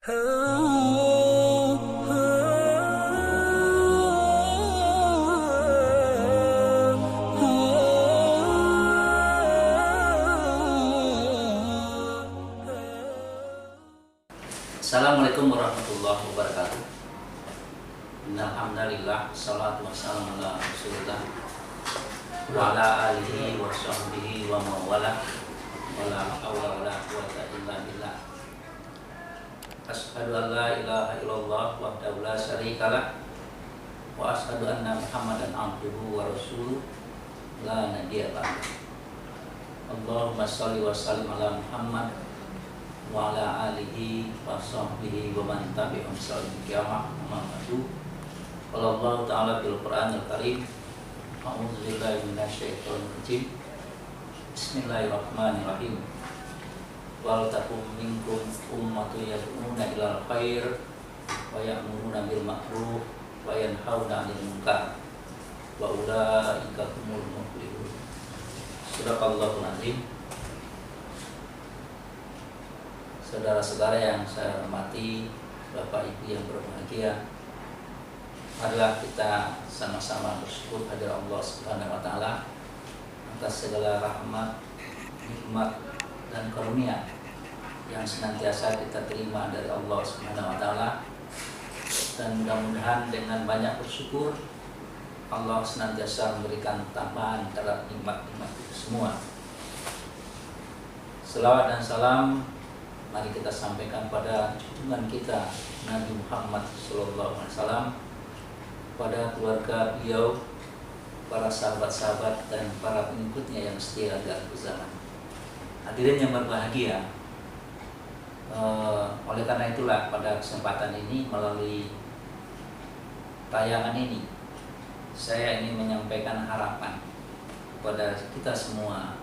Assalamualaikum warahmatullahi wabarakatuh. Alhamdulillah, salatu wassalamu ala Rasulillah wa ala alihi wa sahbihi wa mawala wa la hawla wa la quwwata illa billah. Asyhadu an la ilaha illallah wahdahu la syarikalah wa asyhadu anna Muhammadan abduhu wa rasuluh la nabiyya ba'dahu. Allahumma shalli wa sallim ala Muhammad wa ala alihi wa sahbihi wa man tabi'ahum bi ihsan ila yaumil qiyamah. Qala Allah ta'ala fil Qur'anil Karim, a'udzu billahi minasyaitonir rajim. Bismillahirrahmanirrahim. Wal takum minkum ummatun yad'una ilal khair wa ya'muruna bil ma'ruf wa yanhauna 'anil munkar wa ulaika humul muflihun. Sadaqallahul azim. Saudara-saudara yang saya hormati, Bapak Ibu yang berbahagia, marilah kita sama-sama bersyukur kepada Allah Subhanahu wa taala atas segala rahmat, nikmat dan karunia yang senantiasa kita terima dari Allah Subhanahu wa taala. Dan mudah-mudahan dengan banyak bersyukur Allah senantiasa memberikan tambahan terhadap nikmat-nikmat itu semua. Selawat dan salam mari kita sampaikan pada junjungan kita Nabi Muhammad SAW, pada keluarga beliau, para sahabat-sahabat dan para pengikutnya yang setia hingga akhir zaman. Hadirin yang berbahagia, oleh karena itulah pada kesempatan ini melalui tayangan ini saya ingin menyampaikan harapan kepada kita semua.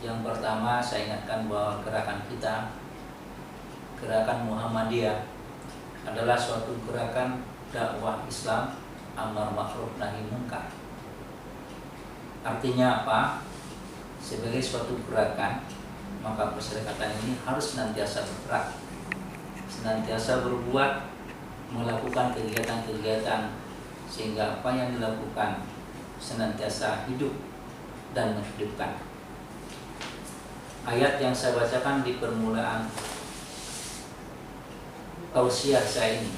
Yang pertama, saya ingatkan bahwa gerakan kita, gerakan Muhammadiyah, adalah suatu gerakan dakwah Islam, amar ma'ruf nahi munkar. Artinya apa? Sebagai suatu gerakan, maka perserikatan ini harus senantiasa bergerak, senantiasa berbuat, melakukan kegiatan-kegiatan sehingga apa yang dilakukan senantiasa hidup dan menghidupkan. Ayat yang saya bacakan di permulaan tausiah saya ini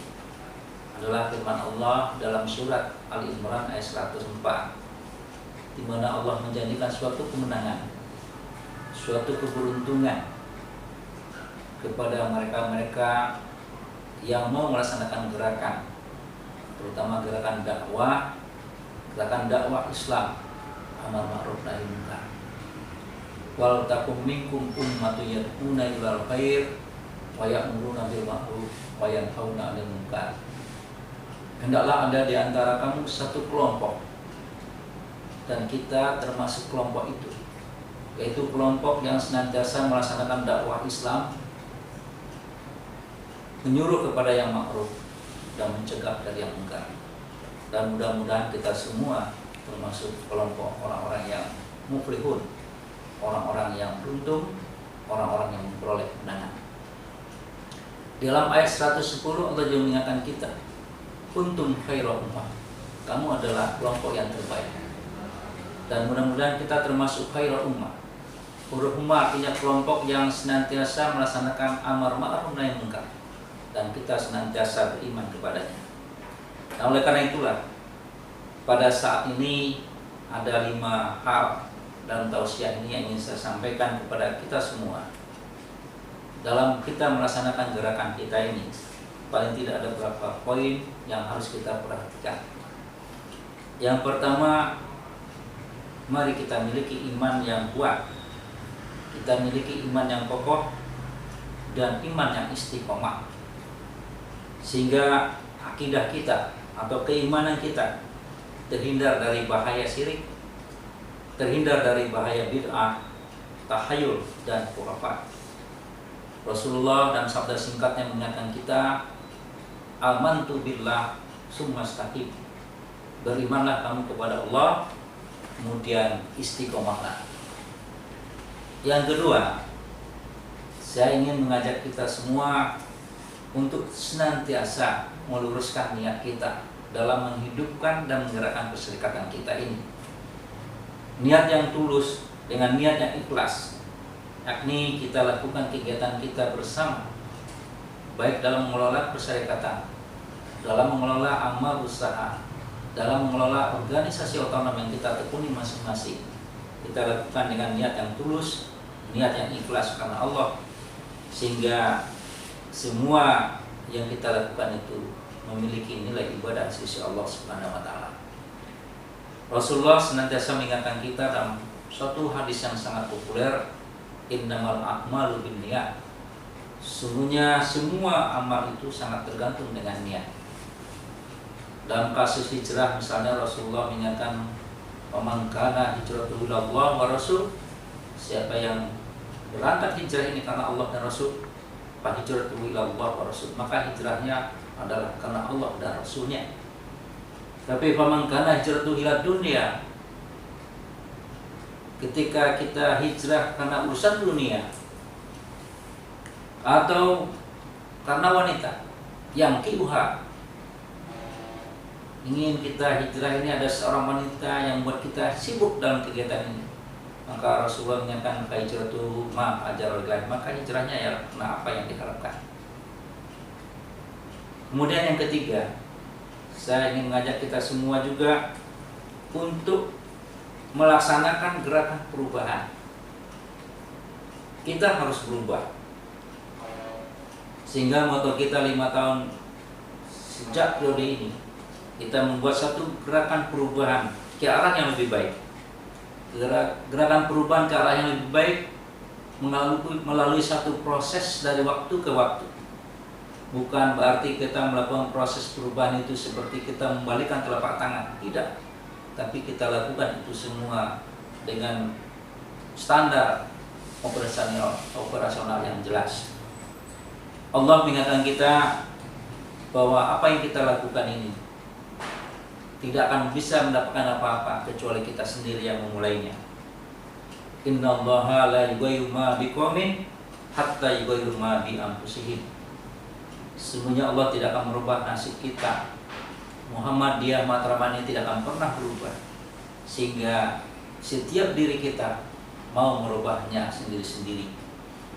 adalah firman Allah dalam surat Ali Imran ayat 104, di mana Allah menjanjikan suatu kemenangan, suatu keberuntungan kepada mereka-mereka yang mau melaksanakan gerakan, terutama gerakan dakwah Islam, amar ma'ruf nahi munkar. Wal takum minkum ummatun yad'una ilal khair wa ya'muruna bil ma'ruf wa yanhauna 'anil munkar. Hendaklah ada di antara kamu satu kelompok, dan kita termasuk kelompok itu, yaitu kelompok yang senantiasa melaksanakan dakwah Islam, menyuruh kepada yang ma'ruf dan mencegah dari yang munkar. Dan mudah-mudahan kita semua termasuk kelompok orang-orang yang muflihun, orang-orang yang beruntung, orang-orang yang memperoleh kemenangan. Dalam ayat 110 Allah juga mengingatkan kita, kuntum khairu ummah, kamu adalah kelompok yang terbaik. Dan mudah-mudahan kita termasuk khairu ummah. Huruf ummah artinya kelompok yang senantiasa melaksanakan amar ma'ruf nahi munkar, dan kita senantiasa beriman kepadanya. Nah, oleh karena itulah pada saat ini ada 5 hal dalam tausiah ini yang ingin saya sampaikan kepada kita semua. Dalam kita melaksanakan gerakan kita ini, paling tidak ada beberapa poin yang harus kita perhatikan. Yang pertama, mari kita miliki iman yang kuat, kita miliki iman yang kokoh dan iman yang istiqomah, sehingga akidah kita atau keimanan kita terhindar dari bahaya syirik, terhindar dari bahaya bid'ah, tahayul, dan khurafat. Rasulullah dan sabda singkatnya mengingatkan kita, amantu billah summa istaqim, berimanlah kamu kepada Allah, kemudian istiqomahlah. Yang kedua, Saya ingin mengajak kita semua untuk senantiasa meluruskan niat kita dalam menghidupkan dan menggerakkan perserikatan kita ini. Niat yang tulus dengan niat yang ikhlas, yakni kita lakukan kegiatan kita bersama, baik dalam mengelola perserikatan, dalam mengelola amal usaha, dalam mengelola organisasi otonom yang kita tekuni masing-masing. Kita lakukan dengan niat yang tulus, niat yang ikhlas karena Allah, sehingga semua yang kita lakukan itu memiliki nilai ibadah di sisi Allah Subhanahu wa taala. Rasulullah senantiasa mengingatkan kita dalam suatu hadis yang sangat populer, innamal a'malu binniyat. Sungguhnya semua amal itu sangat tergantung dengan niat. Dalam kasus hijrah misalnya Rasulullah mengingatkan, "Faman kana hijratuhu ilallah wa rasul." Siapa yang berangkat hijrah ini karena Allah dan Rasul, fa hijratuhu ilallah wa rasul, maka hijrahnya adalah karena Allah dan Rasulnya. Tapi faman kana hijratuhu ila dunya, ketika kita hijrah karena urusan dunia atau karena wanita yang kiuha, ingin kita hijrah ini ada seorang wanita yang buat kita sibuk dalam kegiatan ini, maka Rasulullah menyatakan hijratu ma ajarul ilaih, maka hijrahnya ya karena apa yang diharapkan. Kemudian yang ketiga, saya ingin mengajak kita semua juga untuk melaksanakan gerakan perubahan. Kita harus berubah, sehingga moto kita 5 tahun sejak periode ini, kita membuat satu gerakan perubahan ke arah yang lebih baik. Gerakan perubahan ke arah yang lebih baik melalui satu proses dari waktu ke waktu. Bukan berarti kita melakukan proses perubahan itu seperti kita membalikkan telapak tangan, tidak. Tapi kita lakukan itu semua dengan standar operasional yang jelas. Allah mengingatkan kita bahwa apa yang kita lakukan ini tidak akan bisa mendapatkan apa-apa kecuali kita sendiri yang memulainya. Innallaha la yughayyiru ma biqaumin hatta yughayyiru ma bi anfusihim. Sesungguhnya Allah tidak akan merubah nasib kita. Muhammadiyah Matraman ini tidak akan pernah berubah, sehingga setiap diri kita mau merubahnya sendiri-sendiri.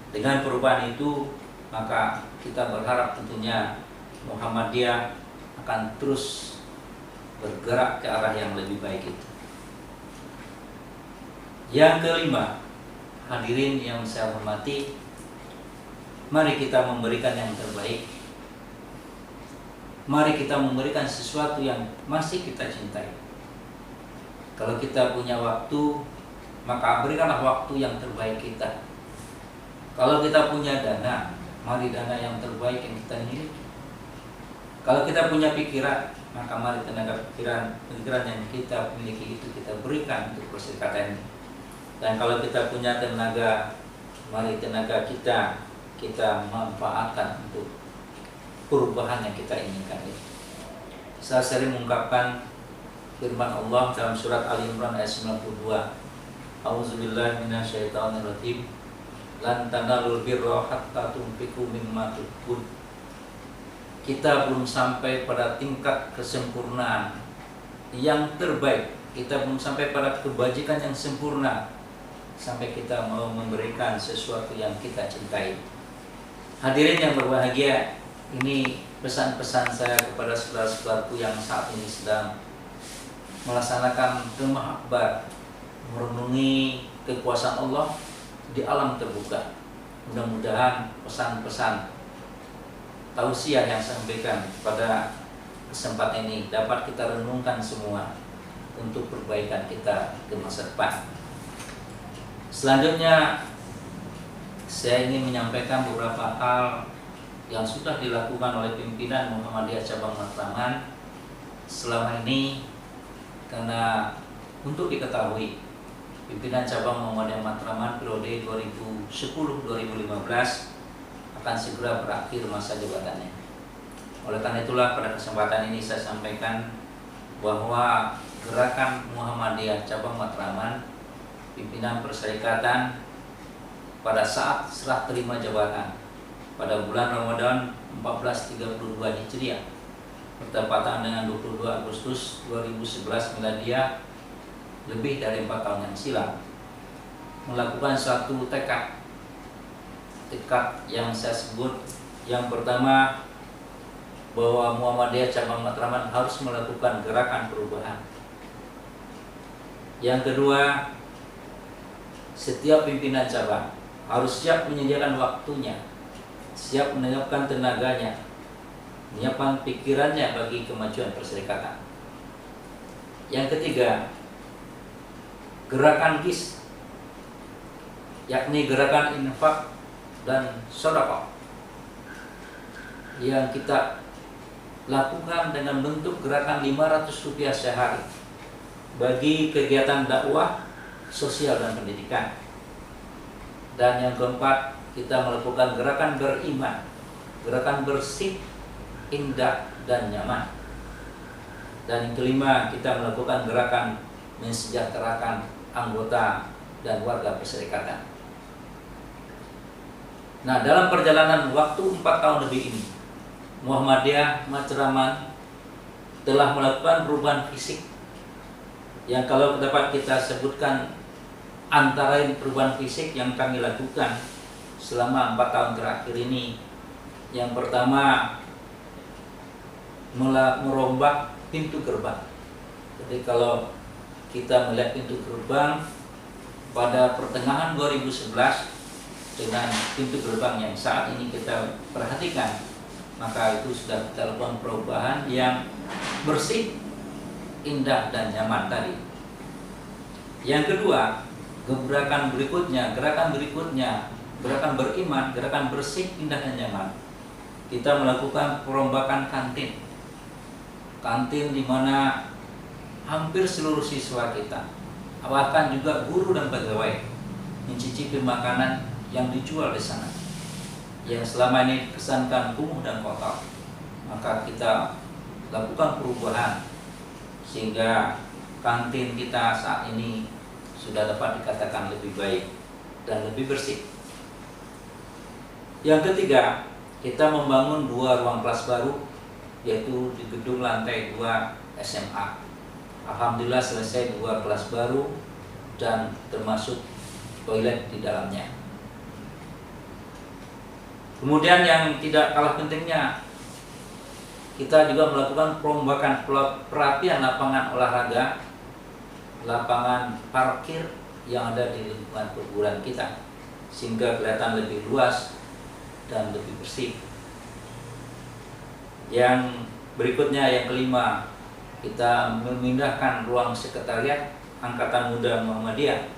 Dengan perubahan itu, maka kita berharap tentunya Muhammadiyah akan terus bergerak ke arah yang lebih baik itu. Yang kelima, hadirin yang saya hormati, mari kita memberikan yang terbaik. Mari kita memberikan sesuatu yang masih kita cintai. Kalau kita punya waktu, maka berikanlah waktu yang terbaik kita. Kalau kita punya dana, mari dana yang terbaik yang kita miliki. Kalau kita punya pikiran, maka mari tenaga pikiran yang kita miliki itu kita berikan untuk perserikatan ini. Dan kalau kita punya tenaga, mari tenaga kita manfaatkan untuk perubahan yang kita inginkan itu. Saya sering mengungkapkan firman Allah dalam surat Ali Imran ayat 92. A'udzubillahi minasyaitonirrajim. Lan tanalul birra hatta tunfiqu mimma tuhibbun. Kita belum sampai pada tingkat kesempurnaan yang terbaik. Kita belum sampai pada kebajikan yang sempurna sampai kita mau memberikan sesuatu yang kita cintai. Hadirin yang berbahagia, ini pesan-pesan saya kepada saudara-saudaraku yang saat ini sedang melaksanakan Gemah Akbar, merenungi kekuasaan Allah di alam terbuka. Mudah-mudahan pesan-pesan tausiah yang saya sampaikan pada kesempatan ini dapat kita renungkan semua untuk perbaikan kita ke masa depan. Selanjutnya, saya ingin menyampaikan beberapa hal yang sudah dilakukan oleh pimpinan Muhammadiyah Cabang Matraman selama ini, karena untuk diketahui pimpinan Cabang Muhammadiyah Matraman periode 2010-2015 akan segera berakhir masa jabatannya. Oleh karena itulah pada kesempatan ini saya sampaikan bahwa gerakan Muhammadiyah Cabang Matraman, pimpinan perserikatan pada saat serah terima jabatan pada bulan Ramadan 1432 Hijriah bertepatan dengan 22 Agustus 2011 Miladiah, lebih dari 4 tahun yang silam, melakukan suatu tekad yang saya sebut. Yang pertama, bahwa Muhammadiyah Cabang Matraman harus melakukan gerakan perubahan. Yang kedua, setiap pimpinan cabang harus siap menyediakan waktunya, siap menyiapkan tenaganya, menyiapkan pikirannya bagi kemajuan perserikatan. Yang ketiga, gerakan GIS, yakni gerakan infak dan sedekah, yang kita lakukan dengan bentuk gerakan Rp500 sehari bagi kegiatan dakwah, sosial dan pendidikan. Dan yang keempat, kita melakukan gerakan beriman, gerakan bersih, indah dan nyaman. Dan yang kelima, kita melakukan gerakan mensejahterakan anggota dan warga perserikatan. Nah, dalam perjalanan waktu 4 tahun lebih ini, Muhammadiyah Matraman telah melakukan perubahan fisik yang kalau dapat kita sebutkan antara perubahan fisik yang kami lakukan selama 4 tahun terakhir ini. Yang pertama, merombak pintu gerbang. Jadi kalau kita melihat pintu gerbang pada pertengahan 2011 dengan pintu gerbang yang saat ini kita perhatikan, maka itu sudah kita lakukan perubahan yang bersih, indah dan nyaman tadi. Yang kedua, gerakan berikutnya, gerakan beriman, gerakan bersih, indah dan nyaman. Kita melakukan perombakan kantin. Kantin di mana hampir seluruh siswa kita, bahkan juga guru dan pegawai, mencicipi makanan yang dijual di sana, yang selama ini kesankan kumuh dan kotor. Maka kita lakukan perubahan sehingga kantin kita saat ini sudah dapat dikatakan lebih baik dan lebih bersih. Yang ketiga, kita membangun 2 ruang kelas baru, yaitu di gedung lantai 2 SMA. Alhamdulillah selesai 2 kelas baru dan termasuk toilet di dalamnya. Kemudian yang tidak kalah pentingnya, kita juga melakukan perombakan perapian lapangan olahraga, lapangan parkir yang ada di lingkungan perguruan kita, sehingga kelihatan lebih luas dan lebih bersih. Yang berikutnya, yang kelima, kita memindahkan ruang sekretariat Angkatan Muda Muhammadiyah.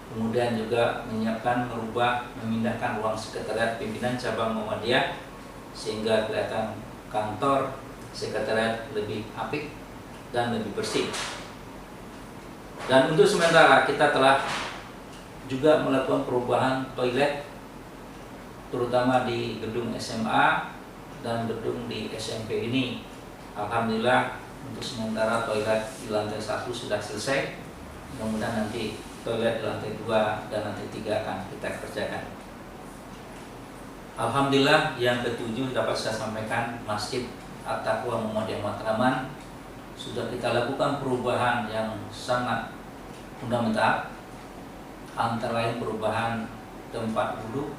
Kemudian juga menyiapkan, memindahkan ruang sekretariat pimpinan cabang Muhammadiyah sehingga kelihatan kantor sekretariat lebih apik dan lebih bersih. Dan untuk sementara kita telah juga melakukan perubahan toilet, terutama di gedung SMA dan gedung di SMP ini. Alhamdulillah untuk sementara toilet di lantai 1 sudah selesai. Mudah-mudahan nanti toilet di lantai 2 dan lantai 3 akan kita kerjakan. Alhamdulillah, yang ketujuh dapat saya sampaikan, Masjid At-Taqwa Muhammadiyah Matraman sudah kita lakukan perubahan yang sangat fundamental, antara lain perubahan tempat duduk,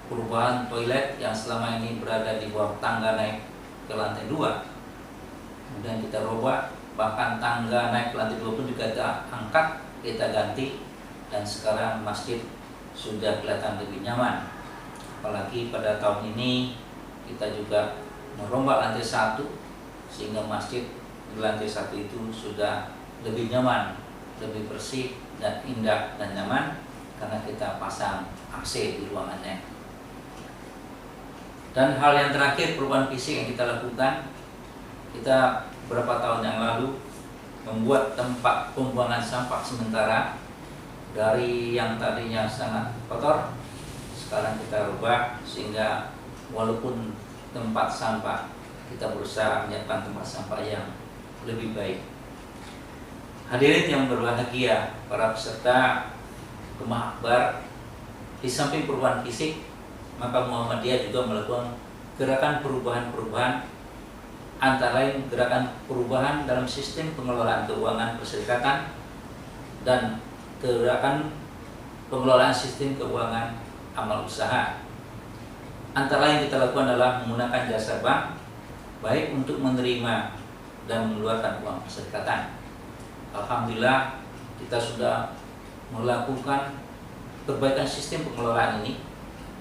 perubahan toilet yang selama ini berada di bawah tangga naik ke lantai 2. Kemudian kita robah, bahkan tangga naik ke lantai 2 pun juga kita angkat, kita ganti, dan sekarang masjid sudah kelihatan lebih nyaman. Apalagi pada tahun ini kita juga merombak lantai 1 sehingga masjid di lantai 1 itu sudah lebih nyaman, lebih bersih dan indah dan nyaman karena kita pasang AC di ruangannya. Dan hal yang terakhir, perubahan fisik yang kita lakukan, kita beberapa tahun yang lalu membuat tempat pembuangan sampah sementara dari yang tadinya sangat kotor, sekarang kita rubah sehingga walaupun tempat sampah, kita berusaha menyiapkan tempat sampah yang lebih baik. Hadirin yang berbahagia, para peserta Gemah Akbar Di samping perubahan fisik, maka Muhammadiyah juga melakukan gerakan perubahan-perubahan, antara lain gerakan perubahan dalam sistem pengelolaan keuangan perserikatan dan gerakan pengelolaan sistem keuangan amal usaha. Antara lain kita lakukan adalah menggunakan jasa bank, baik untuk menerima dan mengeluarkan uang perserikatan. Alhamdulillah kita sudah melakukan perbaikan sistem pengelolaan ini,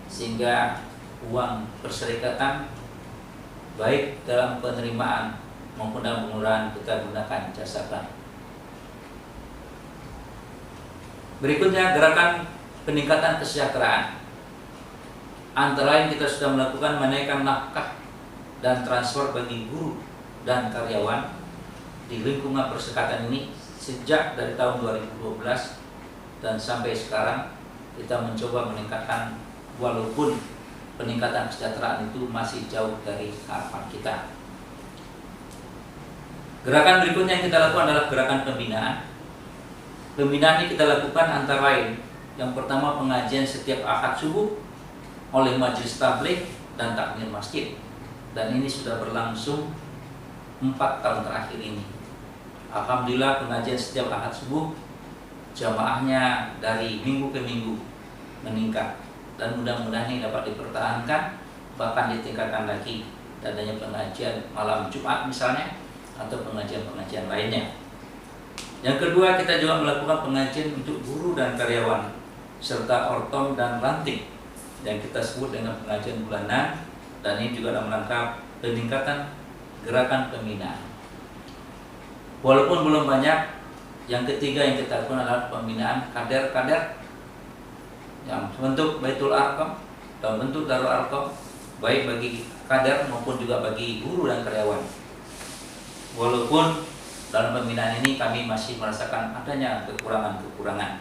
sehingga uang perserikatan baik dalam penerimaan maupun dalam pengeluaran kita gunakan jasa bank. Berikutnya gerakan peningkatan kesejahteraan. Antara lain kita sudah melakukan menaikkan nafkah dan transfer bagi guru dan karyawan di lingkungan perserikatan ini sejak dari tahun 2012 dan sampai sekarang. Kita mencoba meningkatkan, walaupun peningkatan kesejahteraan itu masih jauh dari harapan kita. Gerakan berikutnya yang kita lakukan adalah gerakan pembinaan. Pembinaan ini kita lakukan antara lain, yang pertama pengajian setiap Ahad subuh oleh majelis tabligh dan takmir masjid, dan ini sudah berlangsung 4 tahun terakhir ini. Alhamdulillah pengajian setiap Ahad subuh jamaahnya dari minggu ke minggu meningkat, dan mudah-mudahan ini dapat dipertahankan, bahkan ditingkatkan lagi adanya pengajian malam Jumat misalnya, atau pengajian-pengajian lainnya. Yang kedua, kita juga melakukan pengajian untuk guru dan karyawan serta ortom dan ranting yang kita sebut dengan pengajian bulanan, dan ini juga dalam rangka peningkatan gerakan pembinaan. Walaupun belum banyak. Yang ketiga yang kita lakukan adalah pembinaan kader-kader yang bentuk Baitul Arqam dan bentuk Darul Arqam, baik bagi kader maupun juga bagi guru dan karyawan. Walaupun dalam pembinaan ini kami masih merasakan adanya kekurangan-kekurangan.